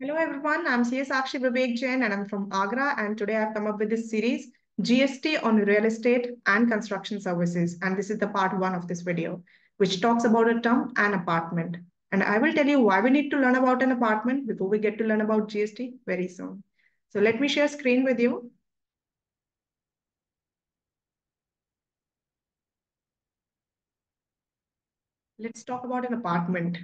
Hello everyone, I'm CS Sakshi Vivek Jain and I'm from Agra, and today I've come up with this series GST on real estate and construction services, and this is the part 1 of this video which talks about a term, an apartment. And I will tell you why we need to learn about an apartment before we get to learn about GST very soon. So let me share screen with you. Let's talk about an apartment.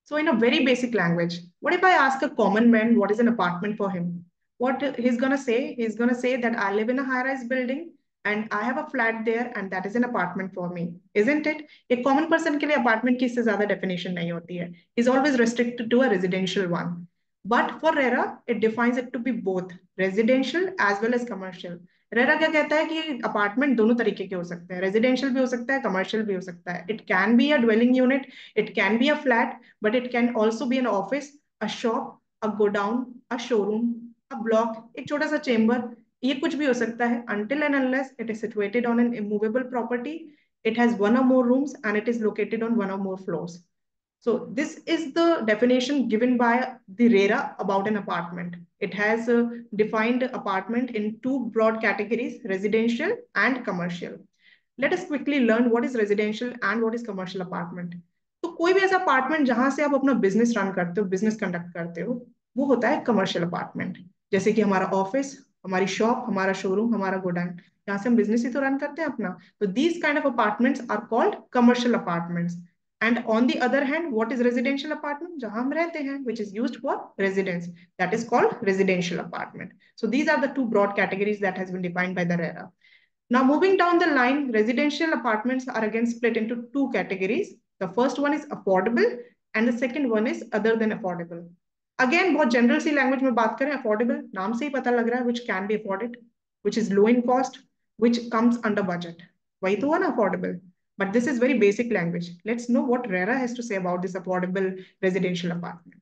So, in a very basic language, what if I ask a common man what is an apartment for him? What he's gonna say? He's gonna say that I live in a high-rise building and I have a flat there, and that is an apartment for me, isn't it? A common person के लिए apartment की इससे ज़्यादा definition नहीं होती है. Is always restricted to a residential one. But for RERA, it defines it to be both residential as well as commercial. RERA क्या कहता है कि अपार्टमेंट दोनों तरीके के हो सकते हैं, रेजिडेंशियल भी हो सकता है, कमर्शियल भी हो सकता है. It can be a dwelling unit, it can be a flat, but it can also be an office, a shop, a godown, a showroom, a block, एक छोटा सा चेम्बर. ये कुछ भी हो सकता है until and unless it is situated on an immovable property, it has one or more rooms and it is located on one or more floors. So this is the definition given by the RERA about an apartment. It has defined apartment in two broad categories, residential and commercial. Let us quickly learn what is residential and what is commercial apartment. तो कोई भी ऐसा apartment जहां से आप अपना business run करते हो, बिजनेस कंडक्ट करते हो, वो होता है कमर्शियल अपार्टमेंट. जैसे कि हमारा ऑफिस, हमारी शॉप, हमारा शोरूम, हमारा गोडाउन, यहाँ से हम बिजनेस ही तो रन करते हैं अपना. तो these kind of apartments are called commercial apartments. And on the other hand, what is residential apartment? जहां हम रहते हैं, which is used for residence. That is called residential apartment. So these are the two broad categories that has been defined by the RERA. Now moving down the line, residential apartments are again split into two categories. The first one is affordable and the second one is other than affordable. Again, बहुत general सी language में बात करें, affordable नाम से ही पता लग रहा है, which can be afforded, which is low in cost, which comes under budget. वही तो हुआ ना affordable. But this is very basic language. Let's know what RERA has to say about this affordable residential apartment.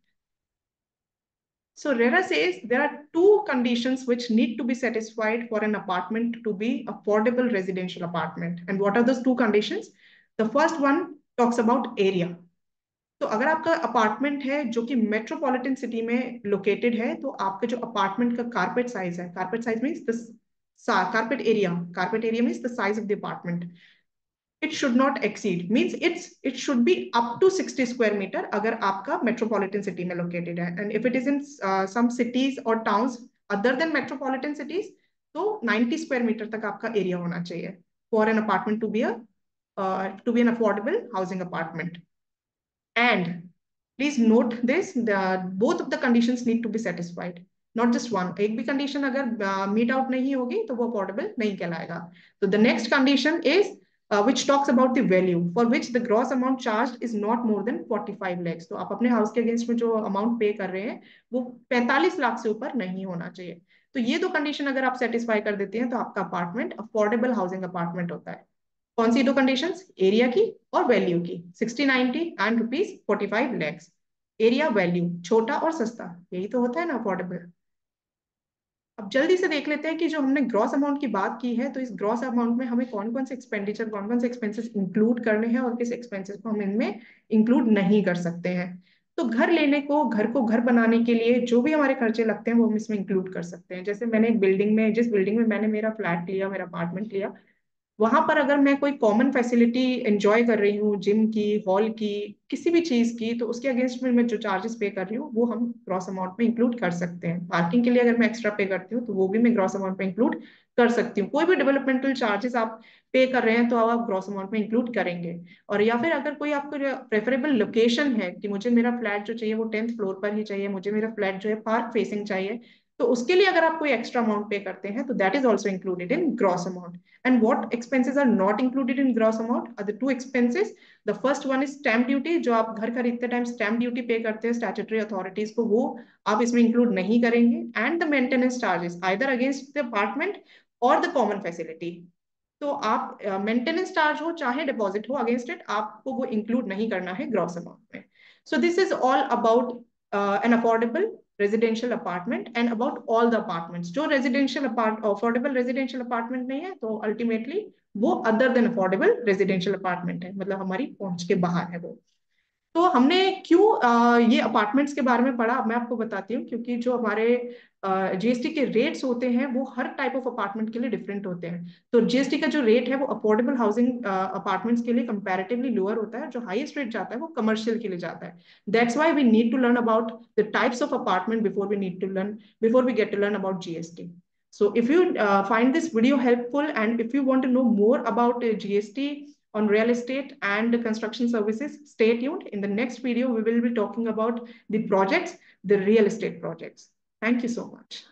So RERA says there are two conditions which need to be satisfied for an apartment to be affordable residential apartment. And what are those two conditions? The first one talks about area. तो अगर आपका apartment है जो कि metropolitan city में located है, तो आपके जो अपार्टमेंट का कारपेट साइज है, carpet size means the carpet area means the size of the apartment, it should not exceed, means it should be up to 60 square meter अगर आपका metropolitan city में located है. And if it is in some cities or towns other than metropolitan cities, तो 90 square meter तक आपका area होना चाहिए for an apartment to be an affordable housing apartment. And please note this, both of the conditions need to be satisfied, not just one. एक भी condition अगर meet out नहीं होगी तो वो affordable नहीं कहलाएगा. So the next condition is which talks about the value for which the gross amount charged is not more than 45 lakhs. तो आप अपने हाउस के अगेंस्ट में जो अमाउंट पे कर रहे हैं वो 45 लाख से ऊपर नहीं होना चाहिए. तो ये दो कंडीशन अगर आप सेटिस्फाई कर देते हैं तो आपका अपार्टमेंट अफोर्डेबल हाउसिंग अपार्टमेंट होता है. कौन सी दो कंडीशंस? एरिया की और वैल्यू की. 60-90 एंड ₹45 lakhs. एरिया, वैल्यू, छोटा और सस्ता, यही तो होता है ना अफोर्डेबल. अब जल्दी से देख लेते हैं कि जो हमने ग्रॉस अमाउंट की बात की है, तो इस ग्रॉस अमाउंट में हमें कौन कौन से एक्सपेंडिचर, कौन कौन से एक्सपेंसेस इंक्लूड करने हैं और किस एक्सपेंसेस को हम इनमें इंक्लूड नहीं कर सकते हैं. तो घर लेने को, घर को घर बनाने के लिए जो भी हमारे खर्चे लगते हैं वो हम इसमें इंक्लूड कर सकते हैं. जैसे मैंने एक बिल्डिंग में, जिस बिल्डिंग में मैंने मेरा फ्लैट लिया, मेरा अपार्टमेंट लिया, वहां पर अगर मैं कोई कॉमन फैसिलिटी एंजॉय कर रही हूँ, जिम की, हॉल की, किसी भी चीज की, तो उसके अगेंस्ट में मैं जो चार्जेस पे कर रही हूँ वो हम ग्रॉस अमाउंट में इंक्लूड कर सकते हैं. पार्किंग के लिए अगर मैं एक्स्ट्रा पे करती हूँ तो वो भी मैं ग्रॉस अमाउंट में इंक्लूड कर सकती हूँ. कोई भी डेवलपमेंटल चार्जेस आप पे कर रहे हैं तो आप ग्रॉस अमाउंट में इंक्लूड करेंगे. और या फिर अगर कोई आपको प्रेफरेबल लोकेशन है कि मुझे मेरा फ्लैट जो चाहिए वो 10th फ्लोर पर ही चाहिए, मुझे मेरा फ्लैट जो है पार्क फेसिंग चाहिए, तो उसके लिए अगर आप कोई एक्स्ट्रा अमाउंट पे करते हैं तो that is also included in gross amount. And what expenses are not included in gross amount are the two expenses. The first one is stamp duty, जो आप घर खरीदते टाइम स्टैम्प ड्यूटी पे करते हैं स्टैट्यूटरी अथॉरिटीज को, वो आप इसमें इंक्लूड नहीं करेंगे. And the maintenance charges either against the apartment और द कॉमन फैसिलिटी. तो आप मेंटेनेंस चार्ज हो चाहे डिपॉजिट हो अगेंस्ट इट, आपको वो इंक्लूड नहीं करना है ग्रॉस अमाउंट में. So this is all about an affordable residential apartment and about all the apartments. जो रेजिडेंशियल अफोर्डेबल रेजिडेंशियल अपार्टमेंट नहीं है तो अल्टीमेटली वो other than affordable residential apartment है, मतलब हमारी पहुंच के बाहर है वो. तो हमने क्यों ये अपार्टमेंट्स के बारे में पढ़ा, अब मैं आपको बताती हूँ। क्योंकि जो हमारे जीएसटी के रेट्स होते हैं वो हर टाइप ऑफ अपार्टमेंट के लिए डिफरेंट होते हैं। तो जीएसटी का जो रेट है वो अफोर्डेबल हाउसिंग अपार्टमेंट्स के लिए कंपैरेटिवली लोअर होता है, जो हाईएस्ट रेट जाता है वो कमर्शियल के लिए जाता है। That's why we need to learn about the types of apartment before we get to learn about GST. So if you find this video helpful, and if you want to know more about GST on real estate and construction services, stay tuned. In the next video, we will be talking about the projects, the real estate projects. Thank you so much.